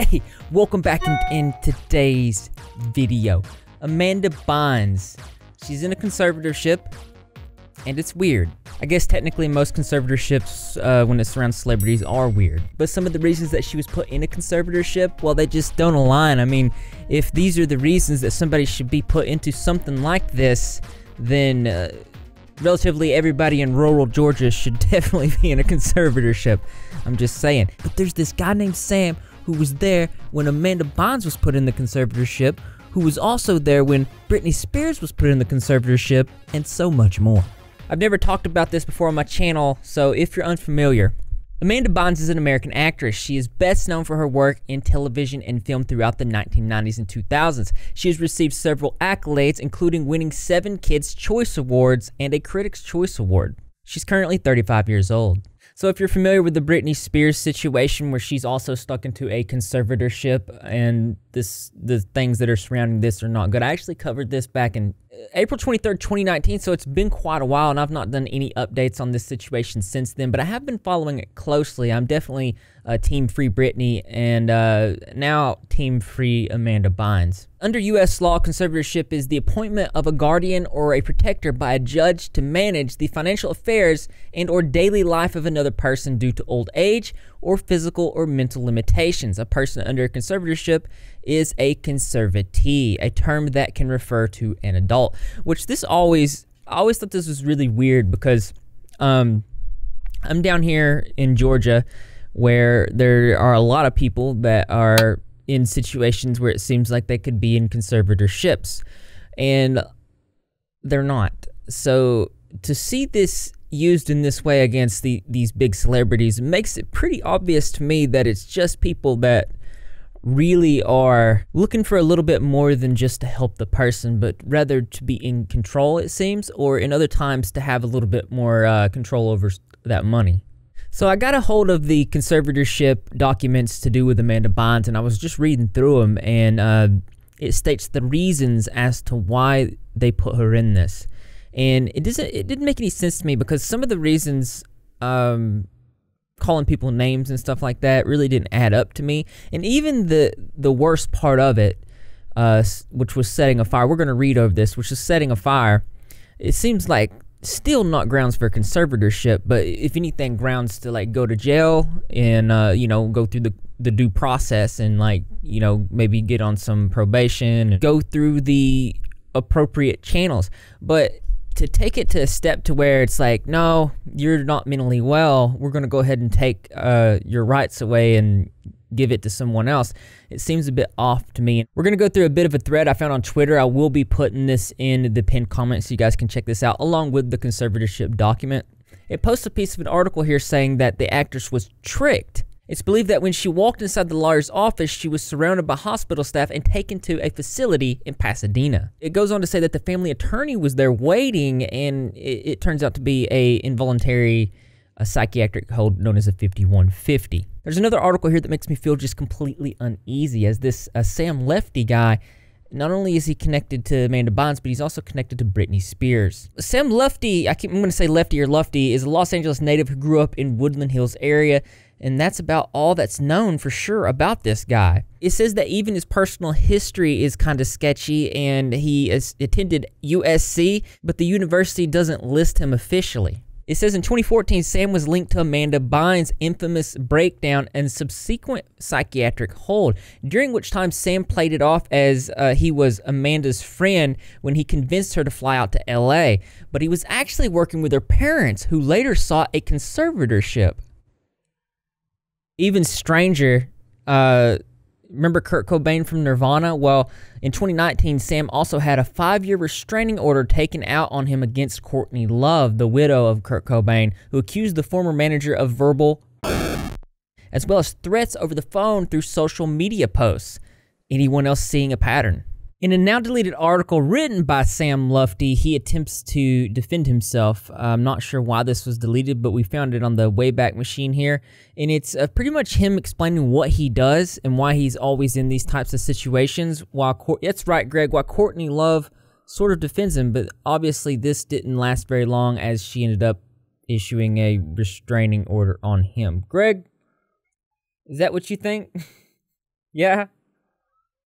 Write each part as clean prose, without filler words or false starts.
Hey, welcome back in today's video. Amanda Bynes, she's in a conservatorship, and it's weird. I guess technically most conservatorships, when it's around celebrities, are weird. But some of the reasons that she was put in a conservatorship, well, they just don't align. I mean, if these are the reasons that somebody should be put into something like this, then relatively everybody in rural Georgia should definitely be in a conservatorship. I'm just saying. But there's this guy named Sam who was there when Amanda Bynes was put in the conservatorship, who was also there when Britney Spears was put in the conservatorship, and so much more. I've never talked about this before on my channel, so if you're unfamiliar, Amanda Bynes is an American actress. She is best known for her work in television and film throughout the 1990s and 2000s. She has received several accolades, including winning 7 Kids' Choice Awards and a Critics' Choice Award. She's currently 35 years old. So if you're familiar with the Britney Spears situation, where she's also stuck into a conservatorship and the things that are surrounding this are not good. I actually covered this back in April 23rd, 2019, so it's been quite a while, and I've not done any updates on this situation since then, but I have been following it closely. I'm definitely Team Free Britney, and now Team Free Amanda Bynes. Under U.S. law, conservatorship is the appointment of a guardian or a protector by a judge to manage the financial affairs and or daily life of another person due to old age or physical or mental limitations. A person under a conservatorship is a conservatee, a term that can refer to an adult, which I always thought this was really weird because I'm down here in Georgia where there are a lot of people that are in situations where it seems like they could be in conservatorships, and they're not. So to see this used in this way against these big celebrities makes it pretty obvious to me that it's just people that really are looking for a little bit more than just to help the person, but rather to be in control, it seems, or in other times to have a little bit more control over that money. So I got a hold of the conservatorship documents to do with Amanda Bynes, and I was just reading through them, and it states the reasons as to why they put her in this. And it didn't make any sense to me, because some of the reasons, calling people names and stuff like that, really didn't add up to me. And even the worst part of it, which was setting a fire, we're going to read over this, which is setting a fire. It seems like still not grounds for conservatorship, but if anything, grounds to like go to jail and you know, go through the due process and, like, you know, maybe get on some probation and go through the appropriate channels. But to take it to a step to where it's like, no, you're not mentally well, we're going to go ahead and take your rights away and give it to someone else, it seems a bit off to me. We're going to go through a bit of a thread I found on Twitter. I will be putting this in the pinned comment so you guys can check this out, along with the conservatorship document. It posts a piece of an article here saying that the actress was tricked. It's believed that when she walked inside the lawyer's office, she was surrounded by hospital staff and taken to a facility in Pasadena. It goes on to say that the family attorney was there waiting, and it turns out to be a involuntary psychiatric hold known as a 5150. There's another article here that makes me feel just completely uneasy, as this Sam Lefty guy, not only is he connected to Amanda Bynes, but he's also connected to Britney Spears. Sam Lefty, I'm going to say Lefty or Lufty, is a Los Angeles native who grew up in Woodland Hills area, and that's about all that's known for sure about this guy. It says that even his personal history is kind of sketchy, and he attended USC, but the university doesn't list him officially. It says in 2014, Sam was linked to Amanda Bynes' infamous breakdown and subsequent psychiatric hold, during which time Sam played it off as he was Amanda's friend when he convinced her to fly out to LA. But he was actually working with her parents, who later sought a conservatorship. Even stranger, remember Kurt Cobain from Nirvana? Well, in 2019, Sam also had a 5-year restraining order taken out on him against Courtney Love, the widow of Kurt Cobain, who accused the former manager of verbal, as well as threats over the phone through social media posts. Anyone else seeing a pattern? In a now-deleted article written by Sam Lufty, he attempts to defend himself. I'm not sure why this was deleted, but we found it on the Wayback Machine here. And it's pretty much him explaining what he does and why he's always in these types of situations. That's right, Greg, while Courtney Love sort of defends him, but obviously this didn't last very long, as she ended up issuing a restraining order on him. Greg, is that what you think? Yeah.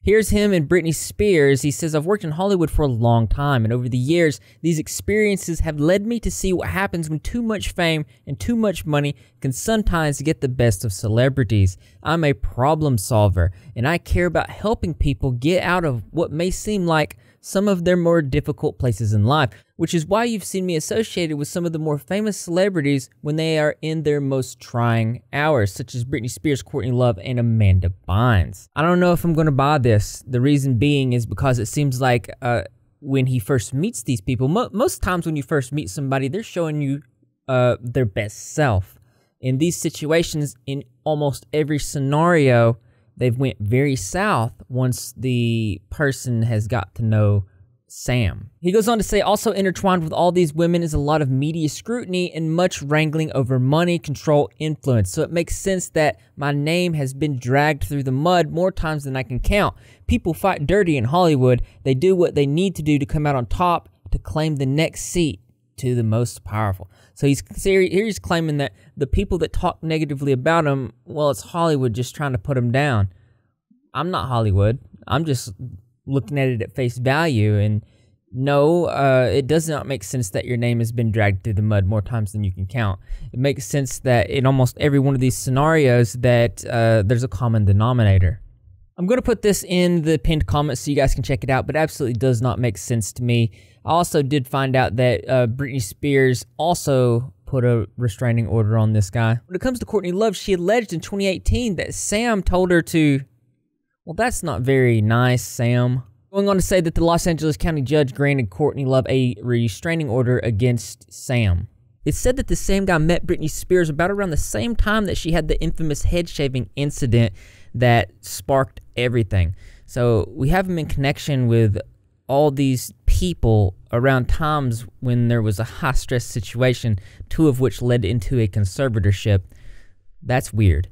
Here's him and Britney Spears. He says, I've worked in Hollywood for a long time, and over the years, these experiences have led me to see what happens when too much fame and too much money can sometimes get the best of celebrities. I'm a problem solver, and I care about helping people get out of what may seem like some of their more difficult places in life, which is why you've seen me associated with some of the more famous celebrities when they are in their most trying hours, such as Britney Spears, Courtney Love, and Amanda Bynes. I don't know if I'm going to buy this. The reason being is because it seems like when he first meets these people, most times when you first meet somebody, they're showing you their best self. In these situations, in almost every scenario, they've went very south once the person has got to know Sam. He goes on to say, also intertwined with all these women is a lot of media scrutiny and much wrangling over money, control, influence. So it makes sense that my name has been dragged through the mud more times than I can count. People fight dirty in Hollywood. They do what they need to do to come out on top to claim the next seat to the most powerful. So he's claiming that the people that talk negatively about him, well, it's Hollywood just trying to put him down. I'm not Hollywood. I'm just looking at it at face value, and no, it does not make sense that your name has been dragged through the mud more times than you can count. It makes sense that in almost every one of these scenarios that there's a common denominator. I'm going to put this in the pinned comments so you guys can check it out, but it absolutely does not make sense to me. I also did find out that Britney Spears also put a restraining order on this guy. When it comes to Courtney Love, she alleged in 2018 that Sam told her to, well, that's not very nice, Sam. Going on to say that the Los Angeles County judge granted Courtney Love a restraining order against Sam. It's said that the same guy met Britney Spears about around the same time that she had the infamous head shaving incident that sparked everything. So we have him in connection with all these people around times when there was a high-stress situation, two of which led into a conservatorship. That's weird.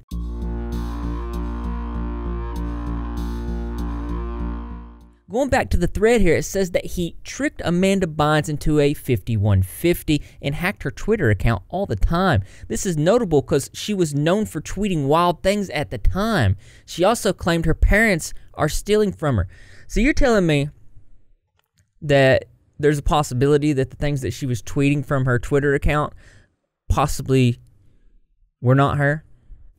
Going back to the thread here, it says that he tricked Amanda Bynes into a 5150 and hacked her Twitter account all the time. This is notable because she was known for tweeting wild things at the time. She also claimed her parents are stealing from her. So you're telling me that there's a possibility that the things that she was tweeting from her Twitter account possibly were not her?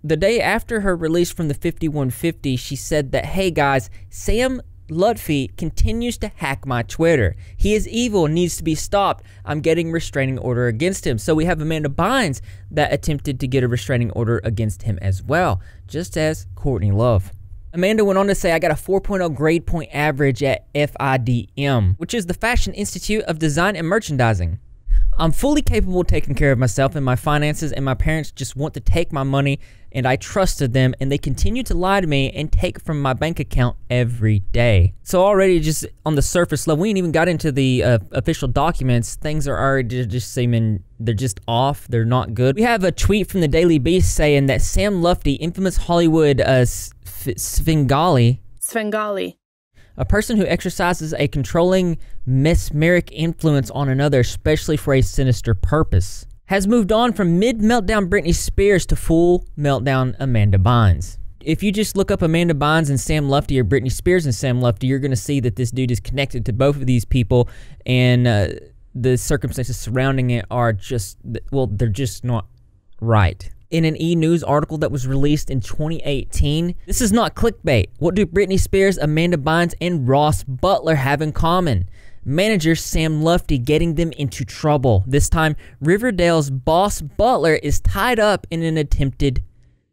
The day after her release from the 5150, she said that, hey guys, Sam Lutfi continues to hack my Twitter. He is evil and needs to be stopped. I'm getting restraining order against him. So we have Amanda Bynes that attempted to get a restraining order against him as well, just as Courtney Love. Amanda went on to say, I got a 4.0 grade point average at FIDM, which is the Fashion Institute of Design and Merchandising. I'm fully capable of taking care of myself and my finances, and my parents just want to take my money, and I trusted them, and they continue to lie to me and take from my bank account every day. So already just on the surface level, we ain't even got into the official documents. Things are already just seeming, they're just off. They're not good. We have a tweet from the Daily Beast saying that Sam Lutfi, infamous Hollywood Svengali, a person who exercises a controlling, mesmeric influence on another, especially for a sinister purpose, has moved on from mid-meltdown Britney Spears to full meltdown Amanda Bynes. If you just look up Amanda Bynes and Sam Lutfi, or Britney Spears and Sam Lutfi, you're going to see that this dude is connected to both of these people, and the circumstances surrounding it are just, well, they're just not right. In an E! News article that was released in 2018. This is not clickbait. What do Britney Spears, Amanda Bynes, and Ross Butler have in common? Manager Sam Lutfi getting them into trouble. This time, Riverdale's boss Butler is tied up in an attempted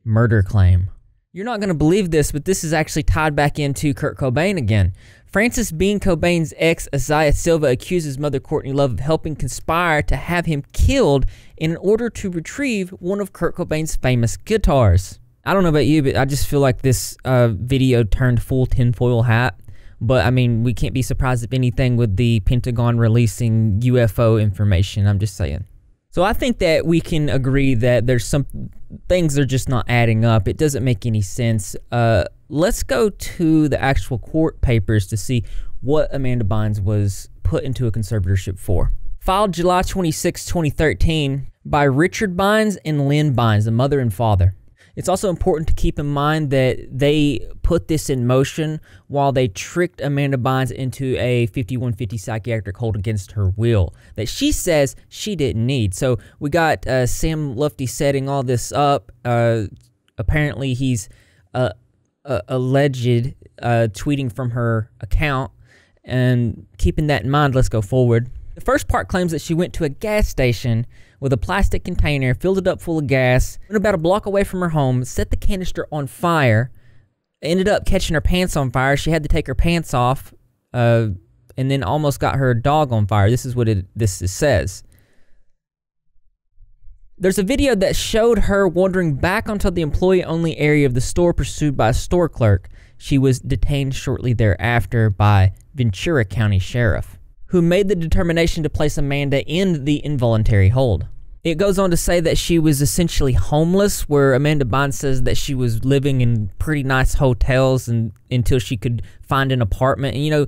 murder claim. You're not going to believe this, but this is actually tied back into Kurt Cobain again. Francis Bean Cobain's ex, Isaiah Silva, accuses mother Courtney Love of helping conspire to have him killed in order to retrieve one of Kurt Cobain's famous guitars. I don't know about you, but I just feel like this video turned full tinfoil hat. But, I mean, we can't be surprised if anything with the Pentagon releasing UFO information. I'm just saying. So I think that we can agree that there's some things are just not adding up. It doesn't make any sense. Let's go to the actual court papers to see what Amanda Bynes was put into a conservatorship for. Filed July 26, 2013 by Richard Bynes and Lynn Bynes, the mother and father. It's also important to keep in mind that they put this in motion while they tricked Amanda Bynes into a 5150 psychiatric hold against her will that she says she didn't need. So we got Sam Lufty setting all this up. Apparently he's alleged tweeting from her account, and keeping that in mind, let's go forward. The first part claims that she went to a gas station with a plastic container, filled it up full of gas, went about a block away from her home, set the canister on fire, ended up catching her pants on fire. She had to take her pants off, and then almost got her dog on fire. This is what this says. There's a video that showed her wandering back onto the employee-only area of the store, pursued by a store clerk. She was detained shortly thereafter by Ventura County Sheriff, who made the determination to place Amanda in the involuntary hold. It goes on to say that she was essentially homeless, where Amanda Bynes says that she was living in pretty nice hotels until she could find an apartment. And you know,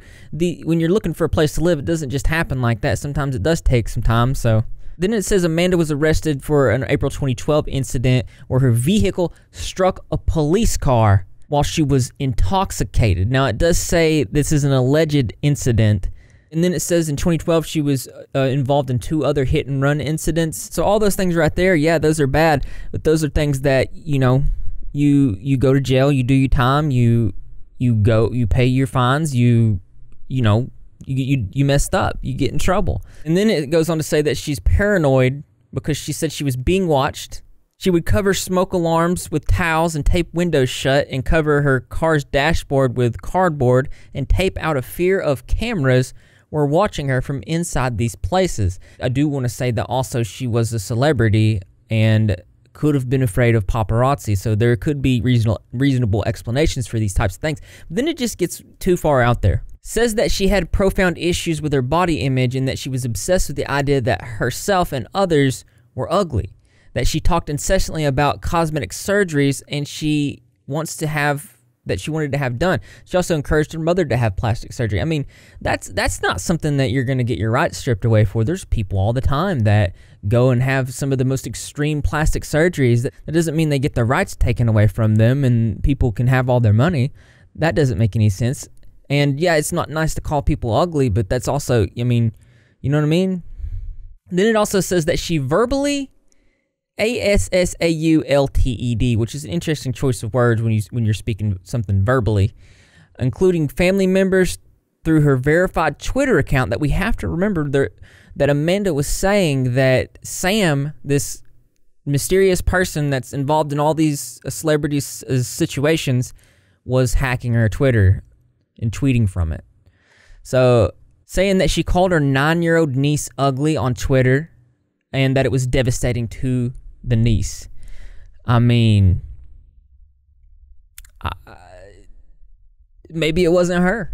when you're looking for a place to live, it doesn't just happen like that. Sometimes it does take some time, so... Then it says Amanda was arrested for an April 2012 incident where her vehicle struck a police car while she was intoxicated. Now, it does say this is an alleged incident. And then it says in 2012 she was involved in 2 other hit-and-run incidents. So all those things right there, yeah, those are bad. But those are things that, you know, you go to jail, you do your time, you pay your fines, you know, you messed up, you get in trouble. And then it goes on to say that she's paranoid because she said she was being watched. She would cover smoke alarms with towels and tape windows shut, and cover her car's dashboard with cardboard and tape out of fear of cameras were watching her from inside these places. I do want to say that also she was a celebrity and could have been afraid of paparazzi, so there could be reasonable explanations for these types of things. But then it just gets too far out there. Says that she had profound issues with her body image and that she was obsessed with the idea that herself and others were ugly. That she talked incessantly about cosmetic surgeries and she wanted to have done. She also encouraged her mother to have plastic surgery. I mean, that's not something that you're going to get your rights stripped away for. There's people all the time that go and have some of the most extreme plastic surgeries. That doesn't mean they get their rights taken away from them and people can have all their money. That doesn't make any sense. And yeah, it's not nice to call people ugly, but that's also, I mean, you know what I mean? Then it also says that she verbally, ASSAULTED, which is an interesting choice of words when you're speaking something verbally, including family members through her verified Twitter account. That we have to remember that Amanda was saying that Sam, this mysterious person that's involved in all these celebrities' situations, was hacking her Twitter and tweeting from it. So, saying that she called her 9-year-old niece ugly on Twitter and that it was devastating to the niece. I mean, maybe it wasn't her.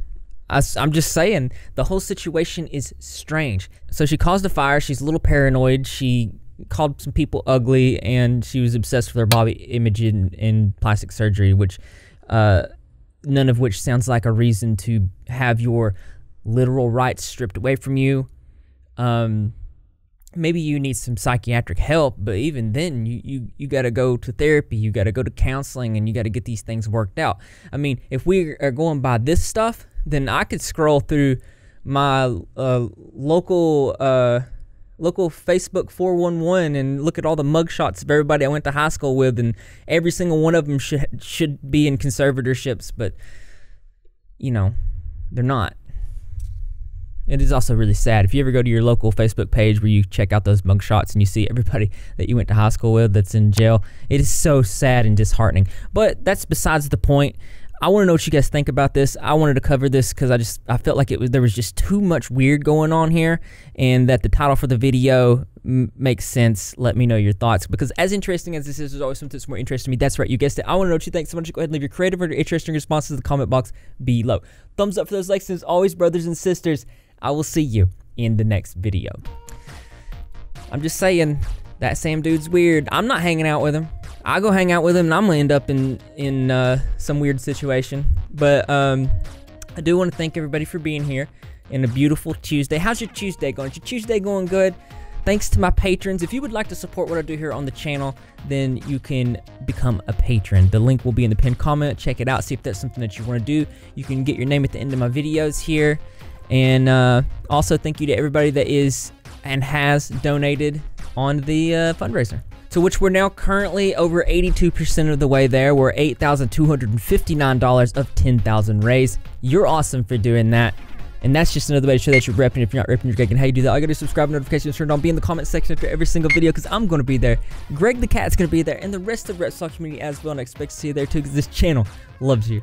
I'm just saying, the whole situation is strange. So she caused a fire, she's a little paranoid, she called some people ugly, and she was obsessed with her body image and plastic surgery, which... none of which sounds like a reason to have your literal rights stripped away from you. Maybe you need some psychiatric help, but even then, you got to go to therapy, you got to go to counseling, and you got to get these things worked out. I mean, if we are going by this stuff, then I could scroll through my local Facebook 411 and look at all the mugshots of everybody I went to high school with, and every single one of them should be in conservatorships, but, you know, they're not. It is also really sad. If you ever go to your local Facebook page where you check out those mugshots and you see everybody that you went to high school with that's in jail, it is so sad and disheartening. But that's besides the point. I want to know what you guys think about this. I wanted to cover this because I felt like there was just too much weird going on here, and that the title for the video makes sense. Let me know your thoughts, because as interesting as this is, there's always something that's more interesting to me. That's right, you guessed it. I want to know what you think. So why don't you go ahead and leave your creative or interesting responses in the comment box below. Thumbs up for those likes, and as always, brothers and sisters, I will see you in the next video. I'm just saying, that Sam dude's weird. I'm not hanging out with him. I'll go hang out with him and I'm gonna end up in some weird situation. But I do want to thank everybody for being here in a beautiful Tuesday. How's your Tuesday going? Is your Tuesday going good? Thanks to my patrons. If you would like to support what I do here on the channel, then you can become a patron. The link will be in the pinned comment. Check it out. See if that's something that you want to do. You can get your name at the end of my videos here. And also thank you to everybody that is and has donated on the fundraiser, to which we're now currently over 82% of the way there. We're $8,259 of 10,000 raised. You're awesome for doing that. And that's just another way to show that you're repping. If you're not repping, you're Greg. And how you do that, all you gotta do is subscribe, notifications turned on, be in the comment section after every single video, because I'm gonna be there. Greg the Cat's gonna be there, and the rest of the Repzilla community as well. And I expect to see you there too, because this channel loves you.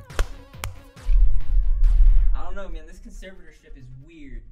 I don't know, man. This conservatorship is weird.